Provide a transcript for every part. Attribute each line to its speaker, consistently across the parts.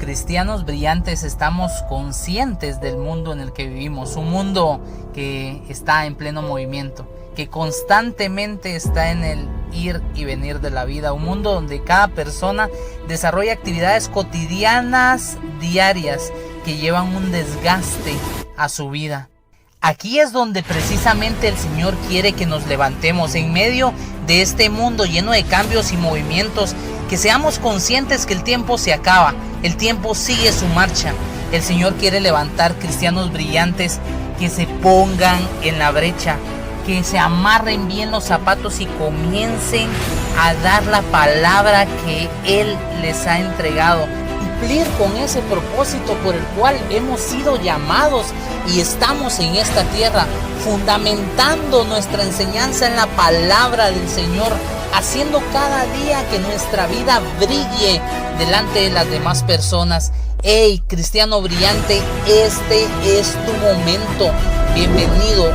Speaker 1: cristianos brillantes estamos conscientes del mundo en el que vivimos, un mundo que está en pleno movimiento, que constantemente está en el ir y venir de la vida, un mundo donde cada persona desarrolla actividades cotidianas diarias que llevan un desgaste a su vida. Aquí es donde precisamente el Señor quiere que nos levantemos en medio de este mundo lleno de cambios y movimientos, que seamos conscientes que el tiempo se acaba, el tiempo sigue su marcha. El Señor quiere levantar cristianos brillantes que se pongan en la brecha, que se amarren bien los zapatos y comiencen a dar la palabra que Él les ha entregado. Cumplir con ese propósito por el cual hemos sido llamados y estamos en esta tierra, fundamentando nuestra enseñanza en la palabra del Señor, haciendo cada día que nuestra vida brille delante de las demás personas. Hey, cristiano brillante, este es tu momento. Bienvenido.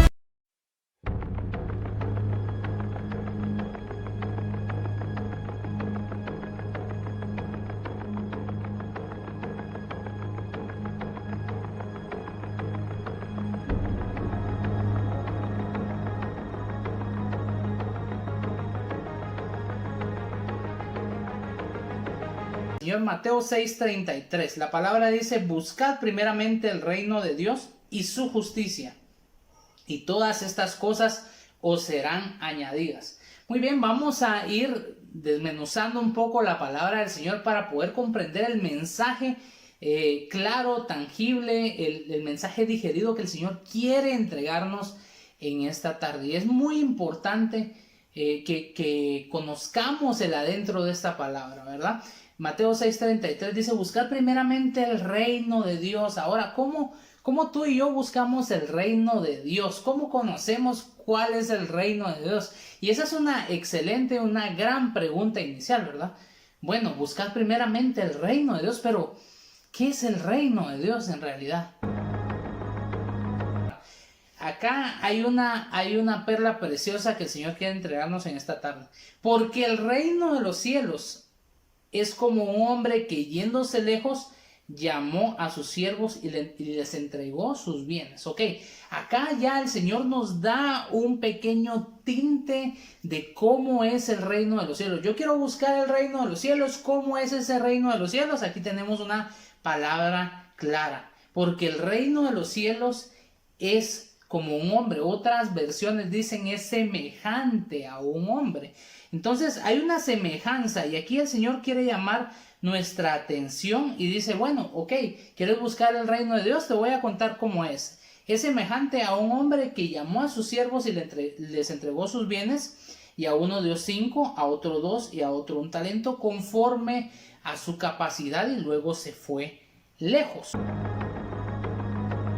Speaker 1: Señor, Mateo 6:33, la palabra dice: buscad primeramente el reino de Dios y su justicia, y todas estas cosas os serán añadidas. Muy bien, vamos a ir desmenuzando un poco la palabra del Señor para poder comprender el mensaje claro, tangible, el mensaje digerido que el Señor quiere entregarnos en esta tarde. Y es muy importante que conozcamos el adentro de esta palabra, ¿verdad? Mateo 6:33 dice: buscar primeramente el reino de Dios. Ahora, ¿cómo tú y yo buscamos el reino de Dios? ¿Cómo conocemos cuál es el reino de Dios? Y esa es una excelente, una gran pregunta inicial, ¿verdad? Bueno, buscar primeramente el reino de Dios, pero ¿qué es el reino de Dios en realidad? Acá hay una perla preciosa que el Señor quiere entregarnos en esta tarde. Porque el reino de los cielos es como un hombre que, yéndose lejos, llamó a sus siervos y les entregó sus bienes. Ok, acá ya el Señor nos da un pequeño tinte de cómo es el reino de los cielos. Yo quiero buscar el reino de los cielos. ¿Cómo es ese reino de los cielos? Aquí tenemos una palabra clara. Porque el reino de los cielos es como un hombre. Otras versiones dicen es semejante a un hombre. Entonces hay una semejanza, y aquí el Señor quiere llamar nuestra atención y dice: bueno, ok, ¿quieres buscar el reino de Dios? Te voy a contar cómo es. Es semejante a un hombre que llamó a sus siervos y les entregó sus bienes, y a uno dio 5, a otro 2 y a otro 1 talento, conforme a su capacidad, y luego se fue lejos.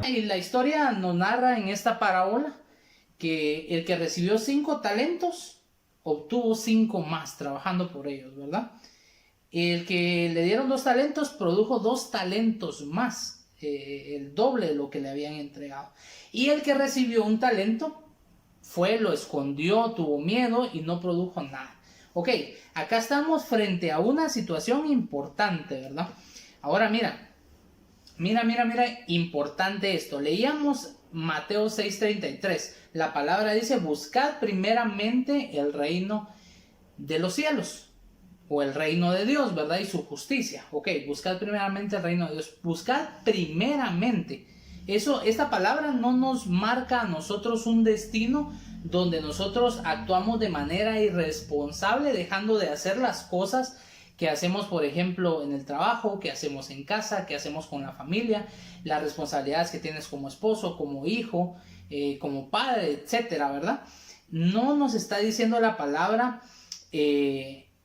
Speaker 1: Y la historia nos narra en esta parábola que el que recibió 5 talentos obtuvo 5 más trabajando por ellos, ¿verdad? El que le dieron 2 talentos produjo 2 talentos más, el doble de lo que le habían entregado. Y el que recibió 1 talento fue, lo escondió, tuvo miedo y no produjo nada. Ok, acá estamos frente a una situación importante, ¿verdad? Ahora mira, importante esto. Leíamos Mateo 6:33. La palabra dice: buscad primeramente el reino de los cielos, o el reino de Dios, ¿verdad? Y su justicia. Ok, buscad primeramente el reino de Dios. Buscad primeramente. Esta palabra no nos marca a nosotros un destino donde nosotros actuamos de manera irresponsable, dejando de hacer las cosas que hacemos, por ejemplo, en el trabajo, que hacemos en casa, que hacemos con la familia, las responsabilidades que tienes como esposo, como hijo, como padre, etcétera, ¿verdad? No nos está diciendo la palabra: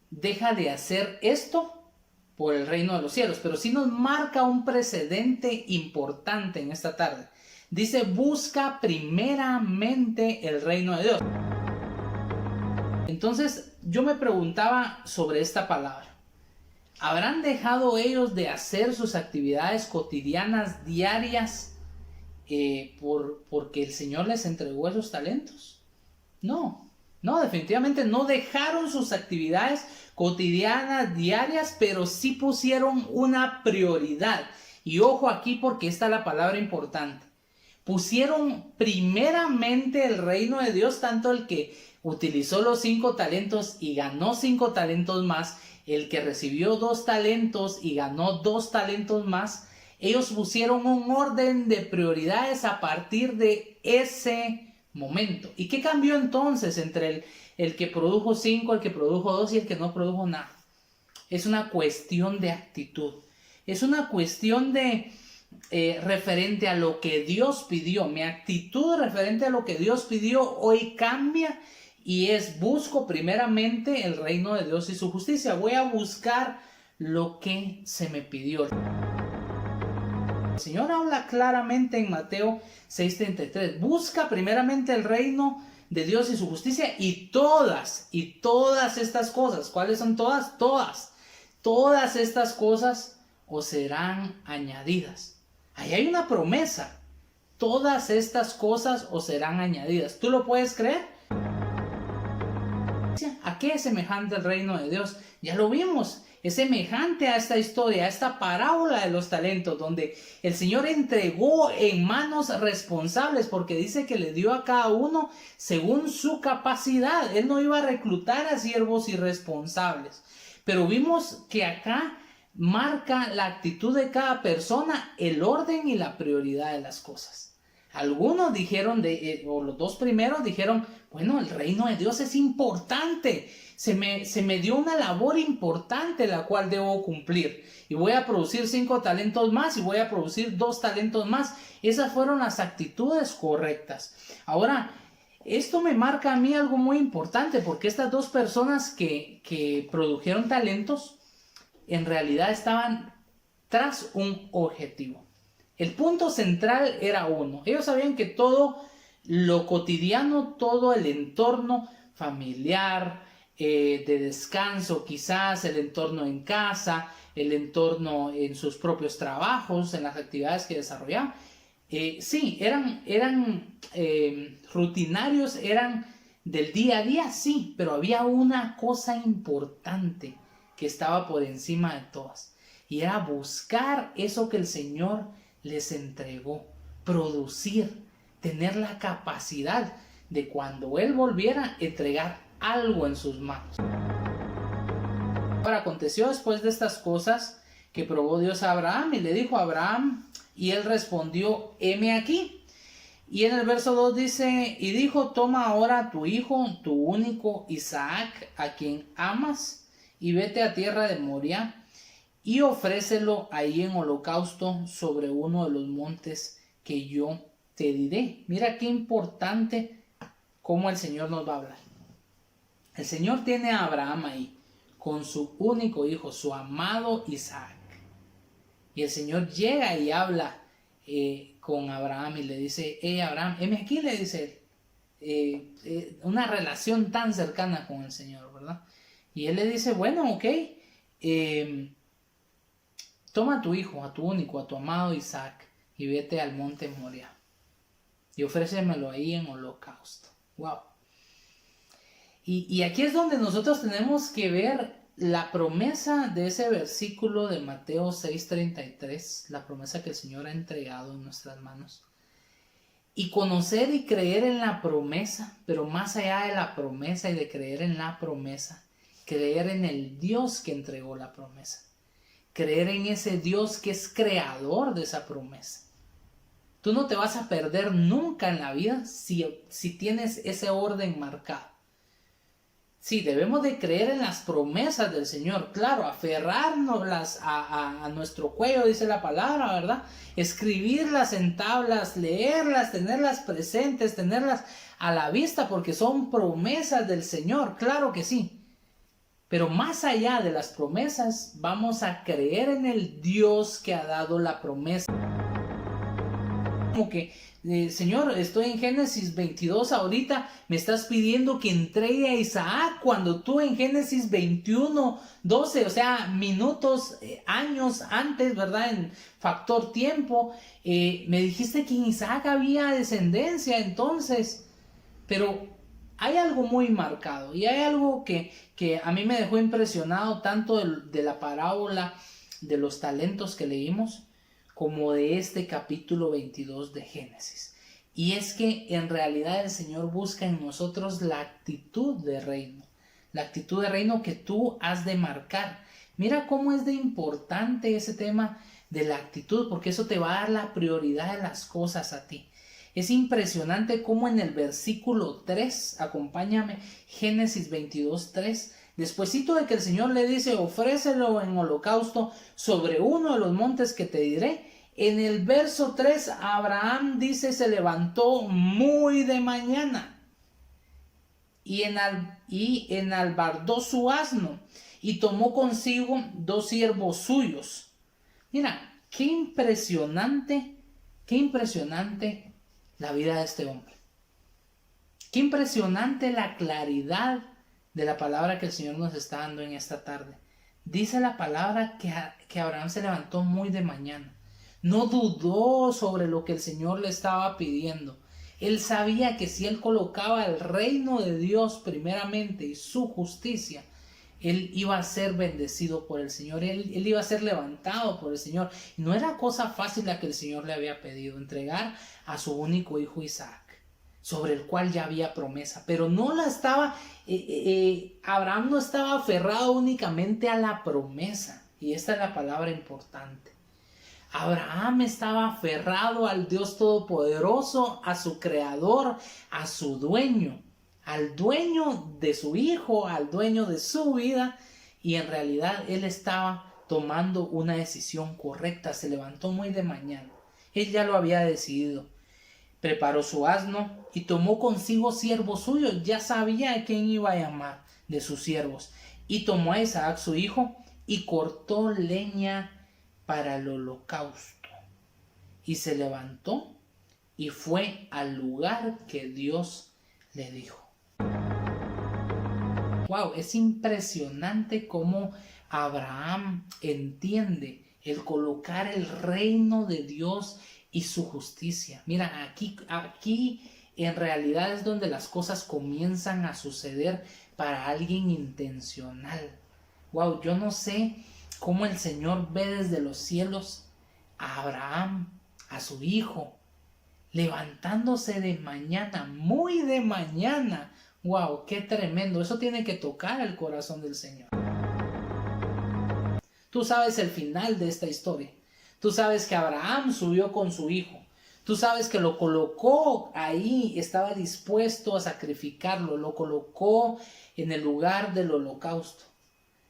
Speaker 1: deja de hacer esto por el reino de los cielos, pero sí nos marca un precedente importante en esta tarde. Dice: busca primeramente el reino de Dios. Entonces yo me preguntaba sobre esta palabra. ¿Habrán dejado ellos de hacer sus actividades cotidianas diarias porque el Señor les entregó esos talentos? No, No, definitivamente no dejaron sus actividades cotidianas, diarias, pero sí pusieron una prioridad. Y ojo aquí porque esta es la palabra importante. Pusieron primeramente el reino de Dios, tanto el que utilizó los 5 talentos y ganó 5 talentos más, el que recibió 2 talentos y ganó 2 talentos más. Ellos pusieron un orden de prioridades a partir de ese momento. ¿Y qué cambió entonces entre el que produjo 5, el que produjo 2 y el que no produjo nada? Es una cuestión de actitud. Es una cuestión de referente a lo que Dios pidió. Mi actitud referente a lo que Dios pidió hoy cambia y busco primeramente el reino de Dios y su justicia. Voy a buscar lo que se me pidió. El Señor habla claramente en Mateo 6:33. Busca primeramente el reino de Dios y su justicia y todas estas cosas. ¿Cuáles son todas? Todas estas cosas os serán añadidas. Ahí hay una promesa. Todas estas cosas os serán añadidas. ¿Tú lo puedes creer? ¿A qué es semejante el reino de Dios? Ya lo vimos. Es semejante a esta historia, a esta parábola de los talentos, donde el Señor entregó en manos responsables, porque dice que le dio a cada uno según su capacidad. Él no iba a reclutar a siervos irresponsables. Pero vimos que acá marca la actitud de cada persona, el orden y la prioridad de las cosas. Algunos dijeron, o los 2 primeros dijeron, bueno, el reino de Dios es importante. Se me dio una labor importante la cual debo cumplir. Y voy a producir 5 talentos más y voy a producir 2 talentos más. Esas fueron las actitudes correctas. Ahora, esto me marca a mí algo muy importante, porque estas 2 personas que produjeron talentos, en realidad estaban tras un objetivo. El punto central era uno. Ellos sabían que todo lo cotidiano, todo el entorno familiar, de descanso, quizás el entorno en casa, el entorno en sus propios trabajos, en las actividades que desarrollaban, sí, eran rutinarios, eran del día a día, sí, pero había una cosa importante que estaba por encima de todas, y era buscar eso que el Señor les entregó, producir, tener la capacidad de cuando Él volviera entregar algo en sus manos. Ahora aconteció después de estas cosas que probó Dios a Abraham y le dijo a Abraham, y él respondió, heme aquí. Y en el verso 2 dice, y dijo, toma ahora a tu hijo, tu único Isaac, a quien amas, y vete a tierra de Moria, y ofrécelo ahí en holocausto sobre uno de los montes que yo te diré. Mira qué importante cómo el Señor nos va a hablar. El Señor tiene a Abraham ahí, con su único hijo, su amado Isaac. Y el Señor llega y habla con Abraham y le dice, Abraham, heme aquí, le dice él. Una relación tan cercana con el Señor, ¿verdad? Y él le dice, bueno, ok, toma a tu hijo, a tu único, a tu amado Isaac, y vete al monte Moria, y ofrécemelo ahí en holocausto. Wow. Y aquí es donde nosotros tenemos que ver la promesa de ese versículo de Mateo 6:33, la promesa que el Señor ha entregado en nuestras manos. Y conocer y creer en la promesa, pero más allá de la promesa y de creer en la promesa, creer en el Dios que entregó la promesa. Creer en ese Dios que es creador de esa promesa. Tú no te vas a perder nunca en la vida si tienes ese orden marcado. Sí, debemos de creer en las promesas del Señor, claro, aferrárnoslas a nuestro cuello, dice la palabra, ¿verdad? Escribirlas en tablas, leerlas, tenerlas presentes, tenerlas a la vista, porque son promesas del Señor, claro que sí. Pero más allá de las promesas, vamos a creer en el Dios que ha dado la promesa. Como que, Señor, estoy en Génesis 22 ahorita, me estás pidiendo que entregue a Isaac cuando tú en Génesis 21:12, o sea, minutos, años antes, ¿verdad? En factor tiempo, me dijiste que en Isaac había descendencia, entonces, pero hay algo muy marcado y hay algo que a mí me dejó impresionado tanto de la parábola de los talentos que leímos como de este capítulo 22 de Génesis. Y es que en realidad el Señor busca en nosotros la actitud de reino. La actitud de reino que tú has de marcar. Mira cómo es de importante ese tema de la actitud, porque eso te va a dar la prioridad de las cosas a ti. Es impresionante cómo en el versículo 3, acompáñame, Génesis 22, 3, despuesito de que el Señor le dice, ofrécelo en holocausto sobre uno de los montes que te diré, en el verso 3, Abraham dice, se levantó muy de mañana y enalbardó su asno y tomó consigo 2 siervos suyos. Mira, qué impresionante la vida de este hombre. Qué impresionante la claridad de la palabra que el Señor nos está dando en esta tarde. Dice la palabra que Abraham se levantó muy de mañana. No dudó sobre lo que el Señor le estaba pidiendo. Él sabía que si él colocaba el reino de Dios primeramente y su justicia, él iba a ser bendecido por el Señor, él iba a ser levantado por el Señor. No era cosa fácil la que el Señor le había pedido, entregar a su único hijo Isaac, sobre el cual ya había promesa, pero no la estaba, Abraham no estaba aferrado únicamente a la promesa, y esta es la palabra importante. Abraham estaba aferrado al Dios Todopoderoso, a su Creador, a su dueño, al dueño de su hijo, al dueño de su vida, y en realidad él estaba tomando una decisión correcta. Se levantó muy de mañana, él ya lo había decidido, preparó su asno y tomó consigo siervos suyos, ya sabía a quién iba a llamar de sus siervos, y tomó a Isaac su hijo y cortó leña para el holocausto, y se levantó y fue al lugar que Dios le dijo. Wow, es impresionante cómo Abraham entiende el colocar el reino de Dios y su justicia. Mira, aquí en realidad es donde las cosas comienzan a suceder para alguien intencional. Wow, yo no sé cómo el Señor ve desde los cielos a Abraham, a su hijo, levantándose de mañana, muy de mañana. Wow, qué tremendo. Eso tiene que tocar el corazón del Señor. Tú sabes el final de esta historia. Tú sabes que Abraham subió con su hijo. Tú sabes que lo colocó ahí, estaba dispuesto a sacrificarlo, lo colocó en el lugar del holocausto.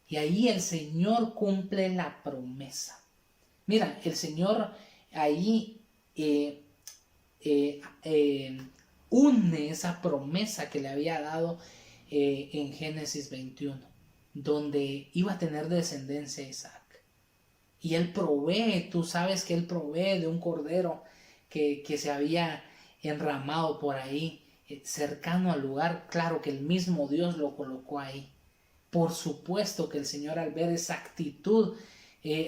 Speaker 1: Y ahí el Señor cumple la promesa. Mira, el Señor ahí une esa promesa que le había dado en Génesis 21, donde iba a tener descendencia Isaac. Y Él provee, tú sabes que Él provee de un cordero que se había enramado por ahí, cercano al lugar. Claro que el mismo Dios lo colocó ahí. Por supuesto que el Señor, al ver esa actitud,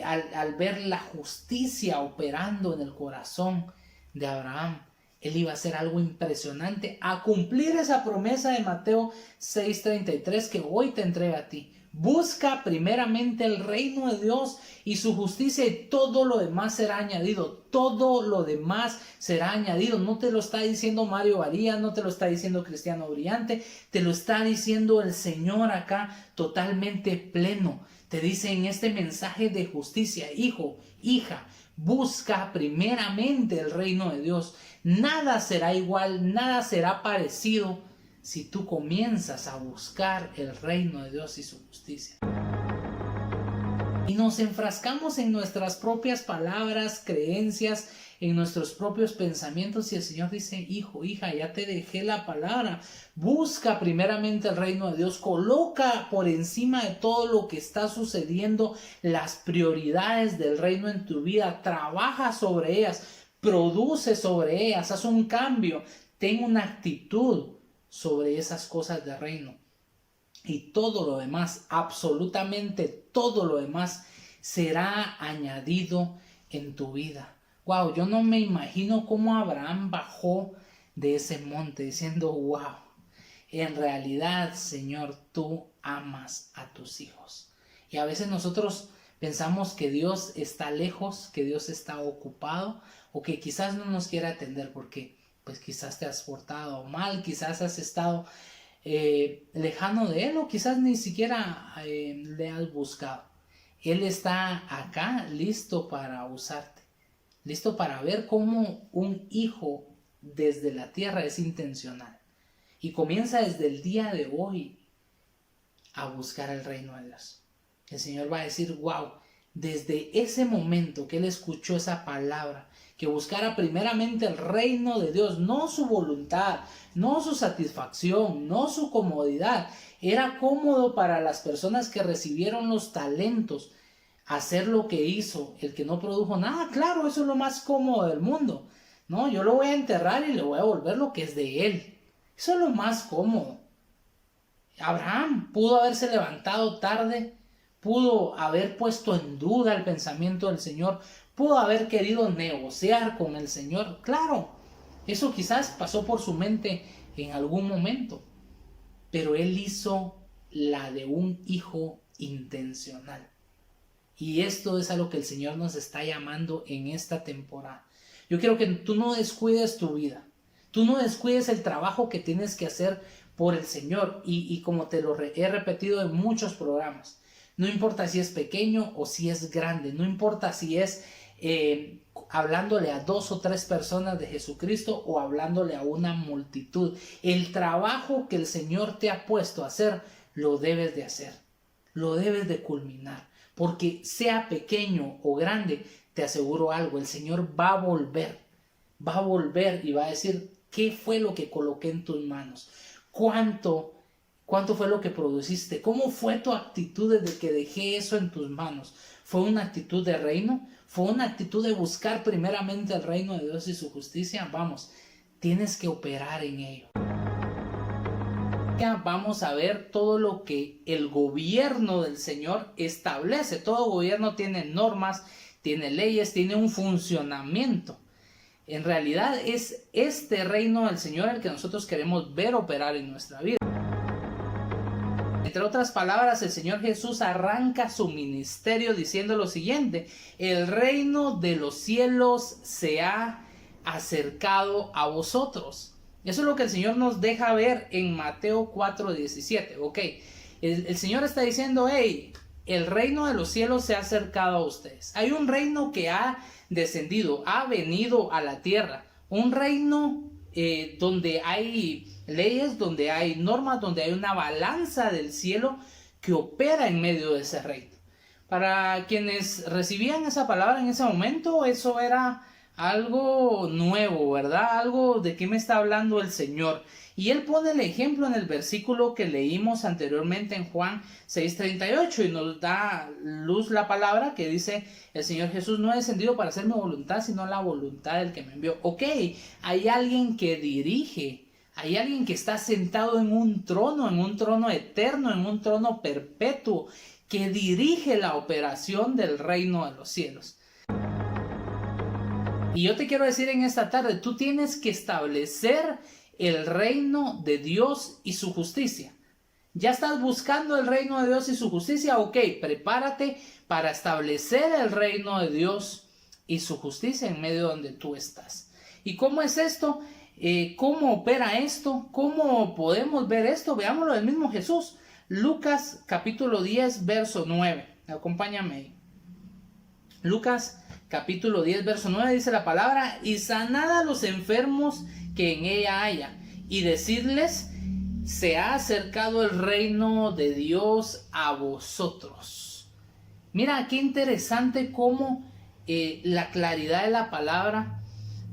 Speaker 1: al ver la justicia operando en el corazón de Abraham, Él iba a hacer algo impresionante, a cumplir esa promesa de Mateo 6:33 que hoy te entrega a ti. Busca primeramente el reino de Dios y su justicia, y todo lo demás será añadido. Todo lo demás será añadido. No te lo está diciendo Mario Varías, no te lo está diciendo Cristiano Brillante, te lo está diciendo el Señor acá totalmente pleno. Te dice en este mensaje de justicia: hijo, hija, busca primeramente el reino de Dios. Nada será igual, nada será parecido si tú comienzas a buscar el reino de Dios y su justicia. Y nos enfrascamos en nuestras propias palabras, creencias, en nuestros propios pensamientos, y el Señor dice: hijo, hija, ya te dejé la palabra. Busca primeramente el reino de Dios. Coloca por encima de todo lo que está sucediendo las prioridades del reino en tu vida. Trabaja sobre ellas, produce sobre ellas, haz un cambio, ten una actitud sobre esas cosas del reino. Y todo lo demás, absolutamente todo lo demás, será añadido en tu vida. Wow, yo no me imagino cómo Abraham bajó de ese monte diciendo: wow, en realidad, Señor, tú amas a tus hijos. Y a veces nosotros pensamos que Dios está lejos, que Dios está ocupado o que quizás no nos quiere atender porque pues quizás te has portado mal, quizás has estado lejano de Él o quizás ni siquiera le has buscado. Él está acá listo para usarte, listo para ver cómo un hijo desde la tierra es intencional y comienza desde el día de hoy a buscar el reino de Dios. El Señor va a decir, wow, desde ese momento que Él escuchó esa palabra, que buscara primeramente el reino de Dios, no su voluntad, no su satisfacción, no su comodidad. Era cómodo para las personas que recibieron los talentos hacer lo que hizo el que no produjo nada. Claro, eso es lo más cómodo del mundo. No, yo lo voy a enterrar y le voy a devolver lo que es de él. Eso es lo más cómodo. Abraham pudo haberse levantado tarde, pudo haber puesto en duda el pensamiento del Señor, pudo haber querido negociar con el Señor. Claro, eso quizás pasó por su mente en algún momento, pero él hizo la de un hijo intencional. Y esto es a lo que el Señor nos está llamando en esta temporada. Yo quiero que tú no descuides tu vida, tú no descuides el trabajo que tienes que hacer por el Señor. Y como te lo he repetido en muchos programas, no importa si es pequeño o si es grande, no importa si es hablándole a 2 o 3 personas de Jesucristo o hablándole a una multitud. El trabajo que el Señor te ha puesto a hacer, lo debes de hacer, lo debes de culminar, porque sea pequeño o grande, te aseguro algo, el Señor va a volver y va a decir, ¿qué fue lo que coloqué en tus manos? ¿Cuánto fue lo que produciste? ¿Cómo fue tu actitud desde que dejé eso en tus manos? ¿Fue una actitud de reino? ¿Fue una actitud de buscar primeramente el reino de Dios y su justicia? Vamos, tienes que operar en ello. Vamos a ver todo lo que el gobierno del Señor establece. Todo gobierno tiene normas, tiene leyes, tiene un funcionamiento. En realidad es este reino del Señor el que nosotros queremos ver operar en nuestra vida. Entre otras palabras, el Señor Jesús arranca su ministerio diciendo lo siguiente: el reino de los cielos se ha acercado a vosotros. Eso es lo que el Señor nos deja ver en Mateo 4:17. Ok, el Señor está diciendo, hey, el reino de los cielos se ha acercado a ustedes. Hay un reino que ha descendido, ha venido a la tierra. Un reino donde hay leyes, donde hay normas, donde hay una balanza del cielo que opera en medio de ese reino. Para quienes recibían esa palabra en ese momento, eso era algo nuevo, ¿verdad? Algo de qué me está hablando el Señor. Y Él pone el ejemplo en el versículo que leímos anteriormente en Juan 6:38 y nos da luz la palabra que dice: el Señor Jesús no ha descendido para hacer mi voluntad, sino la voluntad del que me envió. Ok, hay alguien que dirige, hay alguien que está sentado en un trono eterno, en un trono perpetuo, que dirige la operación del reino de los cielos. Y yo te quiero decir en esta tarde, tú tienes que establecer el reino de Dios y su justicia. ¿Ya estás buscando el reino de Dios y su justicia? Ok, prepárate para establecer el reino de Dios y su justicia en medio donde tú estás. ¿Y cómo es esto? ¿Cómo opera esto? ¿Cómo podemos ver esto? Veámoslo del mismo Jesús. Lucas capítulo 10, verso 9. Acompáñame ahí. Lucas capítulo 10, verso 9 dice la palabra: y sanad a los enfermos que en ella haya, y decirles: se ha acercado el reino de Dios a vosotros. Mira qué interesante cómo la claridad de la palabra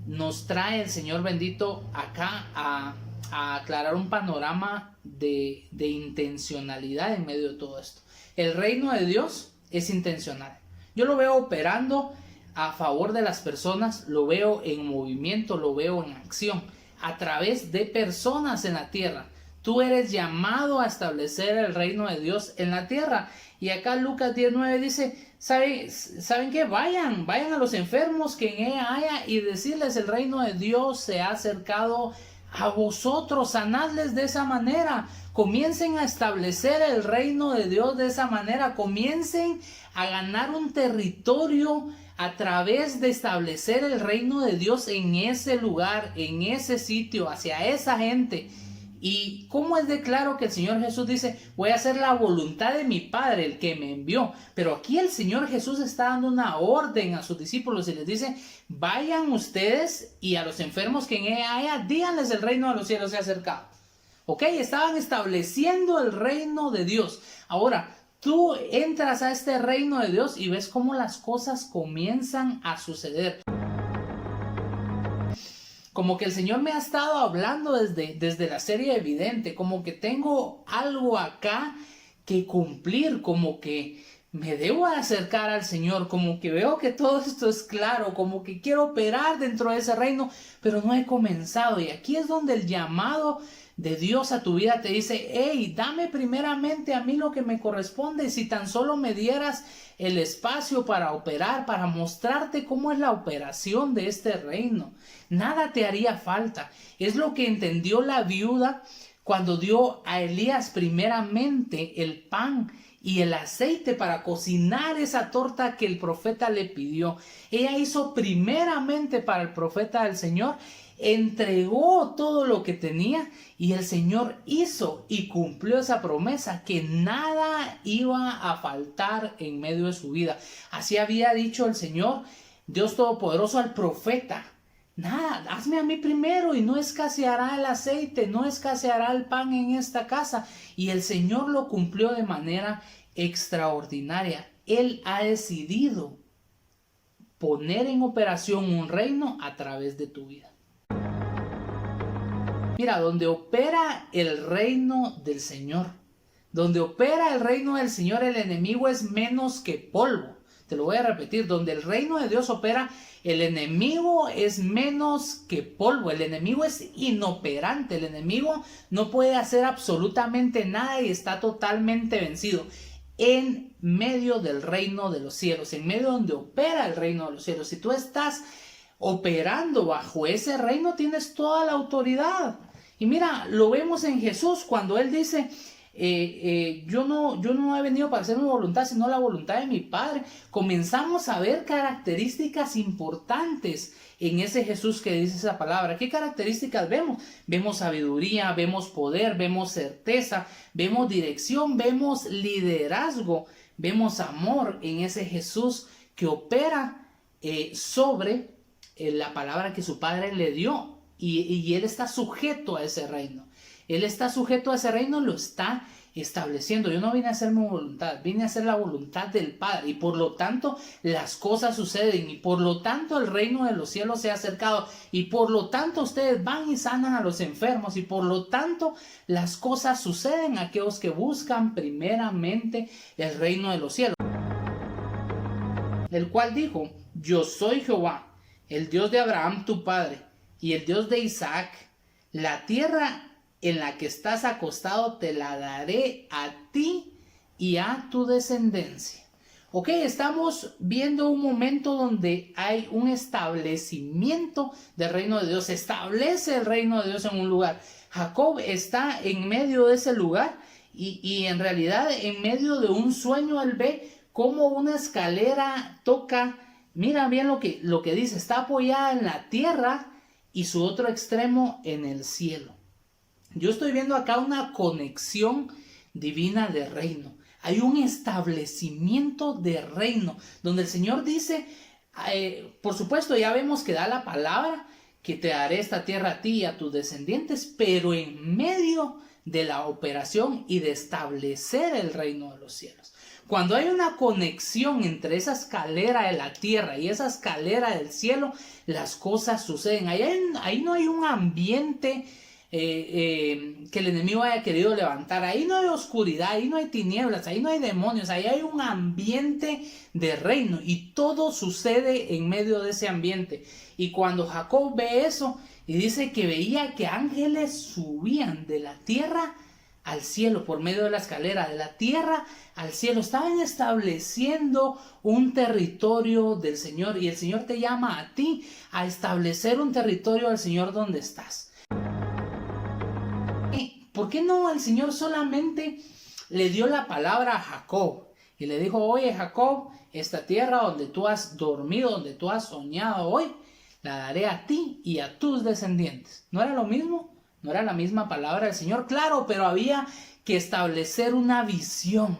Speaker 1: nos trae el Señor bendito acá a aclarar un panorama de intencionalidad en medio de todo esto. El reino de Dios es intencional. Yo lo veo operando a favor de las personas, lo veo en movimiento, lo veo en acción, a través de personas en la tierra. Tú eres llamado a establecer el reino de Dios en la tierra. Y acá Lucas 10:9 dice: ¿saben qué? Vayan a los enfermos que en ella haya y decirles: el reino de Dios se ha acercado a vosotros, sanadles de esa manera. Comiencen a establecer el reino de Dios de esa manera. Comiencen a ganar un territorio a través de establecer el reino de Dios en ese lugar, en ese sitio, hacia esa gente. Y cómo es de claro que el Señor Jesús dice, voy a hacer la voluntad de mi Padre, el que me envió. Pero aquí el Señor Jesús está dando una orden a sus discípulos y les dice, vayan ustedes y a los enfermos que en ella haya, díganles el reino de los cielos se ha acercado. Ok, estaban estableciendo el reino de Dios. Ahora, tú entras a este reino de Dios y ves cómo las cosas comienzan a suceder. Como que el Señor me ha estado hablando desde la serie Evidente, como que tengo algo acá que cumplir, como que me debo acercar al Señor, como que veo que todo esto es claro, como que quiero operar dentro de ese reino, pero no he comenzado. Y aquí es donde el llamado de Dios a tu vida te dice, hey, dame primeramente a mí lo que me corresponde. Si tan solo me dieras el espacio para operar, para mostrarte cómo es la operación de este reino, nada te haría falta. Es lo que entendió la viuda cuando dio a Elías primeramente el pan y el aceite para cocinar esa torta que el profeta le pidió. Ella hizo primeramente para el profeta del Señor, entregó todo lo que tenía y el Señor hizo y cumplió esa promesa, que nada iba a faltar en medio de su vida. Así había dicho el Señor, Dios Todopoderoso, al profeta. Nada, hazme a mí primero y no escaseará el aceite, no escaseará el pan en esta casa. Y el Señor lo cumplió de manera extraordinaria. Él ha decidido poner en operación un reino a través de tu vida. Mira, donde opera el reino del Señor, donde opera el reino del Señor, el enemigo es menos que polvo. Te lo voy a repetir, donde el reino de Dios opera, el enemigo es menos que polvo, el enemigo es inoperante, el enemigo no puede hacer absolutamente nada y está totalmente vencido. En medio del reino de los cielos, en medio donde opera el reino de los cielos, si tú estás operando bajo ese reino, tienes toda la autoridad. Y mira, lo vemos en Jesús cuando Él dice, yo no he venido para hacer mi voluntad, sino la voluntad de mi Padre. Comenzamos a ver características importantes en ese Jesús que dice esa palabra. ¿Qué características vemos? Vemos sabiduría, vemos poder, vemos certeza, vemos dirección, vemos liderazgo, vemos amor en ese Jesús que opera sobre la palabra que su Padre le dio. Y Él está sujeto a ese reino. Él está sujeto a ese reino, lo está estableciendo. Yo no vine a hacer mi voluntad, vine a hacer la voluntad del Padre. Y por lo tanto, las cosas suceden. Y por lo tanto, el reino de los cielos se ha acercado. Y por lo tanto, ustedes van y sanan a los enfermos. Y por lo tanto, las cosas suceden a aquellos que buscan primeramente el reino de los cielos. El cual dijo, yo soy Jehová, el Dios de Abraham tu padre, y el Dios de Isaac. La tierra en la que estás acostado te la daré a ti y a tu descendencia. Ok, estamos viendo un momento donde hay un establecimiento del reino de Dios. Se establece el reino de Dios en un lugar. Jacob está en medio de ese lugar y en realidad en medio de un sueño él ve cómo una escalera toca. Mira bien lo que dice, está apoyada en la tierra y su otro extremo en el cielo. Yo estoy viendo acá una conexión divina de reino. Hay un establecimiento de reino donde el Señor dice, por supuesto ya vemos que da la palabra, que te daré esta tierra a ti y a tus descendientes, pero en medio de la operación y de establecer el reino de los cielos. Cuando hay una conexión entre esa escalera de la tierra y esa escalera del cielo, las cosas suceden. Ahí no hay un ambiente que el enemigo haya querido levantar. Ahí no hay oscuridad, ahí no hay tinieblas, ahí no hay demonios. Ahí hay un ambiente de reino y todo sucede en medio de ese ambiente. Y cuando Jacob ve eso y dice que veía que ángeles subían de la tierra al cielo por medio de la escalera, de la tierra al cielo, estaban estableciendo un territorio del Señor, y el Señor te llama a ti a establecer un territorio del Señor donde estás. ¿Por qué no el Señor solamente le dio la palabra a Jacob? Y le dijo, oye Jacob, esta tierra donde tú has dormido, donde tú has soñado hoy, la daré a ti y a tus descendientes. ¿No era lo mismo? ¿No era la misma palabra del Señor? Claro, pero había que establecer una visión.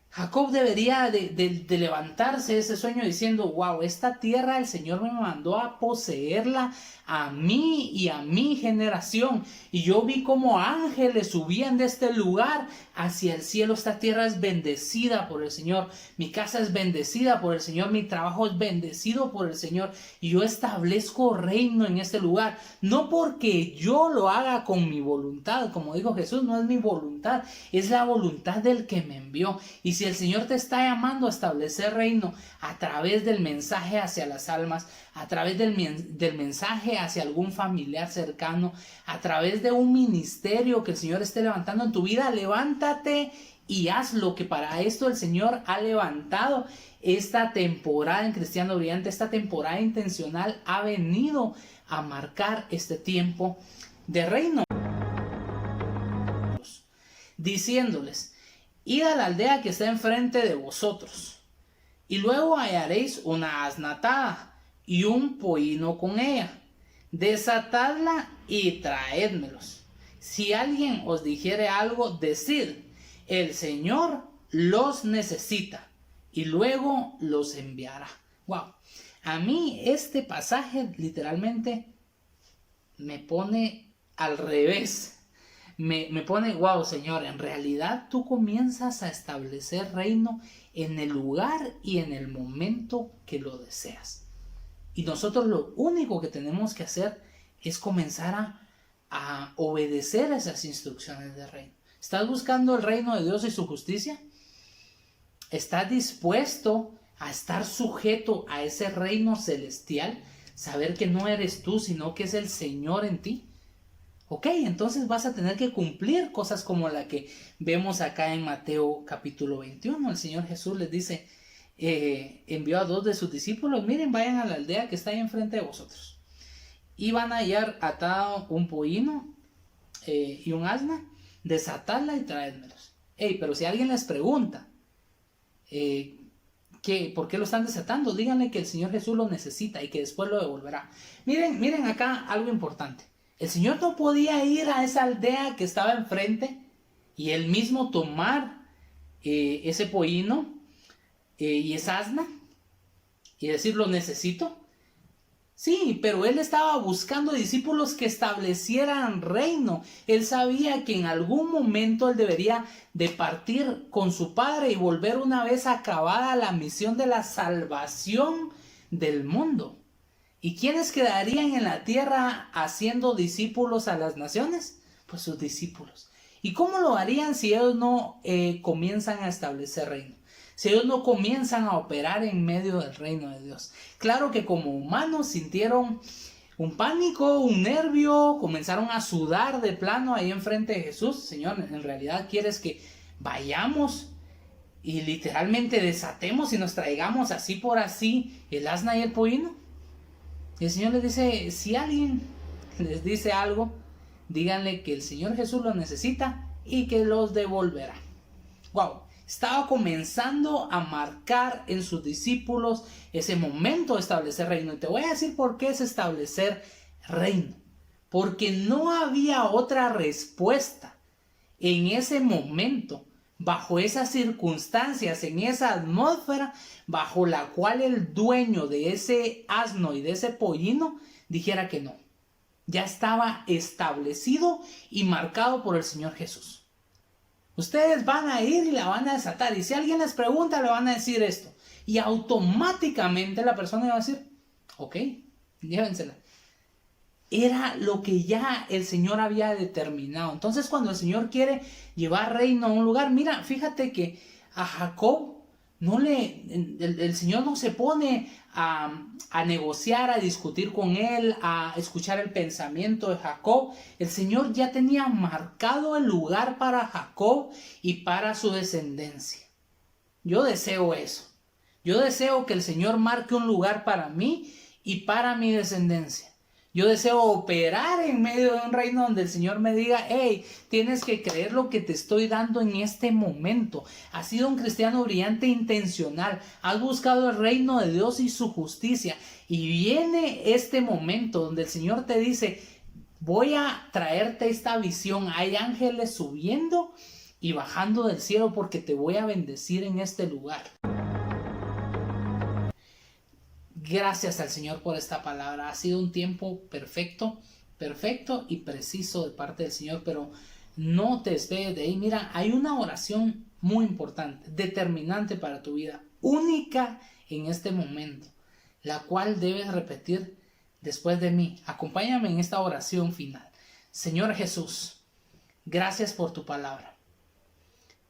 Speaker 1: Jacob debería de levantarse de ese sueño diciendo, wow, esta tierra el Señor me mandó a poseerla a mí y a mi generación. Y yo vi como ángeles subían de este lugar hacia el cielo. Esta tierra es bendecida por el Señor. Mi casa es bendecida por el Señor. Mi trabajo es bendecido por el Señor. Y yo establezco reino en este lugar. No porque yo lo haga con mi voluntad. Como dijo Jesús, no es mi voluntad. Es la voluntad del que me envió. Y si el Señor te está llamando a establecer reino a través del mensaje hacia las almas, a través del mensaje hacia algún familiar cercano, a través de un ministerio que el Señor esté levantando en tu vida, levántate y haz lo que para esto el Señor ha levantado. Esta temporada en Cristiano Brillante, esta temporada intencional ha venido a marcar este tiempo de reino. Diciéndoles, id a la aldea que está enfrente de vosotros, y luego hallaréis una asna atada y un pollino con ella. Desatadla y traédmelos. Si alguien os dijere algo, decid, el Señor los necesita, y luego los enviará. Wow. A mí este pasaje literalmente me pone al revés. Me pone, wow, Señor, en realidad tú comienzas a establecer reino en el lugar y en el momento que lo deseas. Y nosotros lo único que tenemos que hacer es comenzar a obedecer esas instrucciones de reino. ¿Estás buscando el reino de Dios y su justicia? ¿Estás dispuesto a estar sujeto a ese reino celestial? Saber que no eres tú, sino que es el Señor en ti. Ok, entonces vas a tener que cumplir cosas como la que vemos acá en Mateo capítulo 21. El Señor Jesús les dice, envió a 2 de sus discípulos, miren, vayan a la aldea que está ahí enfrente de vosotros. Y van a hallar atado un pollino y un asna, desatadla y traédmelos. Pero si alguien les pregunta, ¿por qué lo están desatando? Díganle que el Señor Jesús lo necesita y que después lo devolverá. Miren acá algo importante. El Señor no podía ir a esa aldea que estaba enfrente y él mismo tomar ese pollino y esa asna y decir, lo necesito. Sí, pero él estaba buscando discípulos que establecieran reino. Él sabía que en algún momento él debería de partir con su padre y volver una vez acabada la misión de la salvación del mundo. ¿Y quiénes quedarían en la tierra haciendo discípulos a las naciones? Pues sus discípulos. ¿Y cómo lo harían si ellos no comienzan a establecer reino? Si ellos no comienzan a operar en medio del reino de Dios. Claro que como humanos sintieron un pánico, un nervio, comenzaron a sudar de plano ahí enfrente de Jesús. Señor, ¿en realidad quieres que vayamos y literalmente desatemos y nos traigamos así por así el asna y el pollino? Y el Señor les dice, si alguien les dice algo, díganle que el Señor Jesús lo necesita y que los devolverá. Wow, estaba comenzando a marcar en sus discípulos ese momento de establecer reino. Y te voy a decir por qué es establecer reino. Porque no había otra respuesta en ese momento, bajo esas circunstancias, en esa atmósfera, bajo la cual el dueño de ese asno y de ese pollino dijera que no. Ya estaba establecido y marcado por el Señor Jesús. Ustedes van a ir y la van a desatar. Y si alguien les pregunta, le van a decir esto. Y automáticamente la persona va a decir, ok, llévensela. Era lo que ya el Señor había determinado. Entonces cuando el Señor quiere llevar reino a un lugar, mira, fíjate que a Jacob el Señor no se pone a negociar, a discutir con él, a escuchar el pensamiento de Jacob. El Señor ya tenía marcado el lugar para Jacob y para su descendencia. Yo deseo eso. Yo deseo que el Señor marque un lugar para mí y para mi descendencia. Yo deseo operar en medio de un reino donde el Señor me diga, hey, tienes que creer lo que te estoy dando en este momento. Has sido un cristiano brillante e intencional. Has buscado el reino de Dios y su justicia. Y viene este momento donde el Señor te dice, voy a traerte esta visión. Hay ángeles subiendo y bajando del cielo porque te voy a bendecir en este lugar. Gracias al Señor por esta palabra. Ha sido un tiempo perfecto y preciso de parte del Señor, pero no te despegues de ahí. Mira, hay una oración muy importante, determinante para tu vida, única en este momento, la cual debes repetir después de mí. Acompáñame en esta oración final. Señor Jesús, gracias por tu palabra.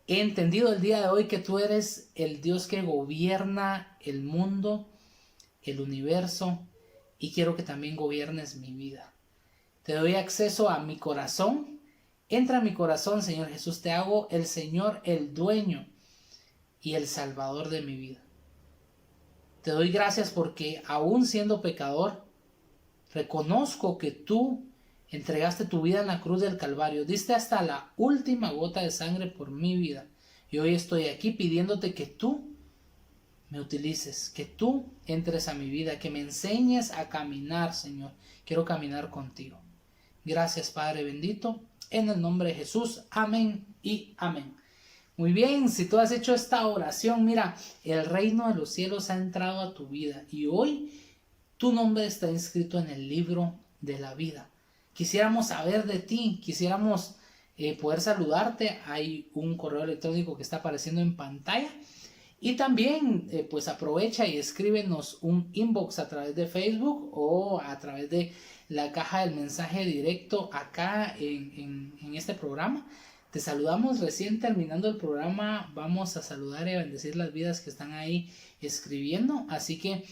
Speaker 1: He entendido el día de hoy que tú eres el Dios que gobierna el mundo, el universo, y quiero que también gobiernes mi vida. Te doy acceso a mi corazón. Entra a mi corazón, Señor Jesús. Te hago el Señor, el dueño y el Salvador de mi vida. Te doy gracias porque aún siendo pecador, reconozco que tú entregaste tu vida en la cruz del Calvario. Diste hasta la última gota de sangre por mi vida. Y hoy estoy aquí pidiéndote que tú me utilices, que tú entres a mi vida, que me enseñes a caminar, Señor. Quiero caminar contigo. Gracias, Padre bendito, en el nombre de Jesús. Amén y amén. Muy bien, si tú has hecho esta oración, mira, el reino de los cielos ha entrado a tu vida y hoy tu nombre está inscrito en el libro de la vida. Quisiéramos saber de ti, quisiéramos poder saludarte. Hay un correo electrónico que está apareciendo en pantalla. Y también pues aprovecha y escríbenos un inbox a través de Facebook o a través de la caja del mensaje directo acá en este programa. Te saludamos recién terminando el programa. Vamos a saludar y a bendecir las vidas que están ahí escribiendo. Así que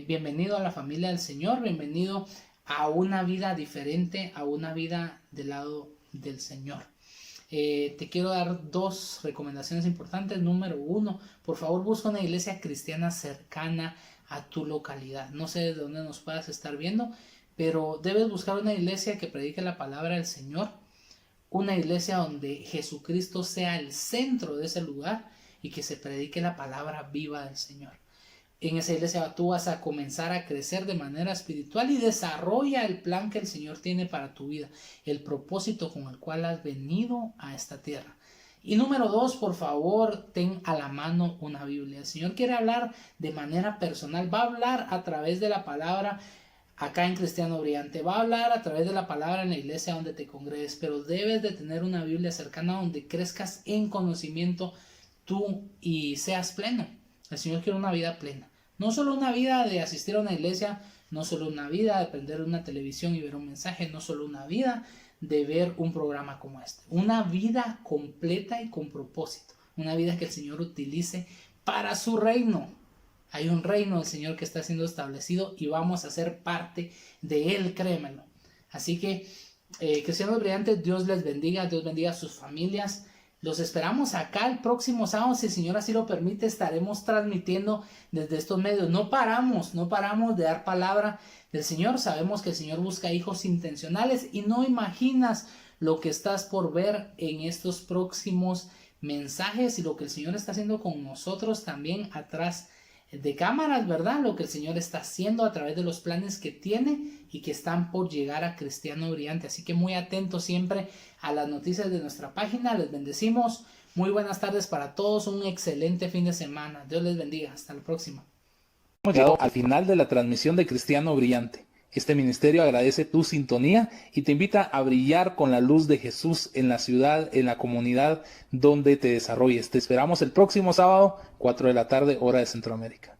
Speaker 1: bienvenido a la familia del Señor. Bienvenido a una vida diferente, a una vida del lado del Señor. Te quiero dar 2 recomendaciones importantes. Número 1, por favor busca una iglesia cristiana cercana a tu localidad. No sé de dónde nos puedas estar viendo, pero debes buscar una iglesia que predique la palabra del Señor, una iglesia donde Jesucristo sea el centro de ese lugar y que se predique la palabra viva del Señor. En esa iglesia tú vas a comenzar a crecer de manera espiritual y desarrolla el plan que el Señor tiene para tu vida, el propósito con el cual has venido a esta tierra. Y número 2, por favor, ten a la mano una Biblia. El Señor quiere hablar de manera personal, va a hablar a través de la palabra acá en Cristiano Brillante, va a hablar a través de la palabra en la iglesia donde te congregues, pero debes de tener una Biblia cercana donde crezcas en conocimiento tú y seas pleno. El Señor quiere una vida plena. No solo una vida de asistir a una iglesia, no solo una vida de prender una televisión y ver un mensaje, no solo una vida de ver un programa como este. Una vida completa y con propósito. Una vida que el Señor utilice para su reino. Hay un reino del Señor que está siendo establecido y vamos a ser parte de él, créemelo. Así que, cristianos brillantes, Dios les bendiga, Dios bendiga a sus familias. Los esperamos acá el próximo sábado, si el Señor así lo permite, estaremos transmitiendo desde estos medios. No paramos de dar palabra del Señor. Sabemos que el Señor busca hijos intencionales y no imaginas lo que estás por ver en estos próximos mensajes y lo que el Señor está haciendo con nosotros también atrás de cámaras, ¿verdad? Lo que el Señor está haciendo a través de los planes que tiene y que están por llegar a Cristiano Brillante. Así que muy atentos siempre a las noticias de nuestra página. Les bendecimos. Muy buenas tardes para todos. Un excelente fin de semana. Dios les bendiga. Hasta la próxima.
Speaker 2: Hemos llegado al final de la transmisión de Cristiano Brillante. Este ministerio agradece tu sintonía y te invita a brillar con la luz de Jesús en la ciudad, en la comunidad donde te desarrolles. Te esperamos el próximo sábado, 4 de la tarde, hora de Centroamérica.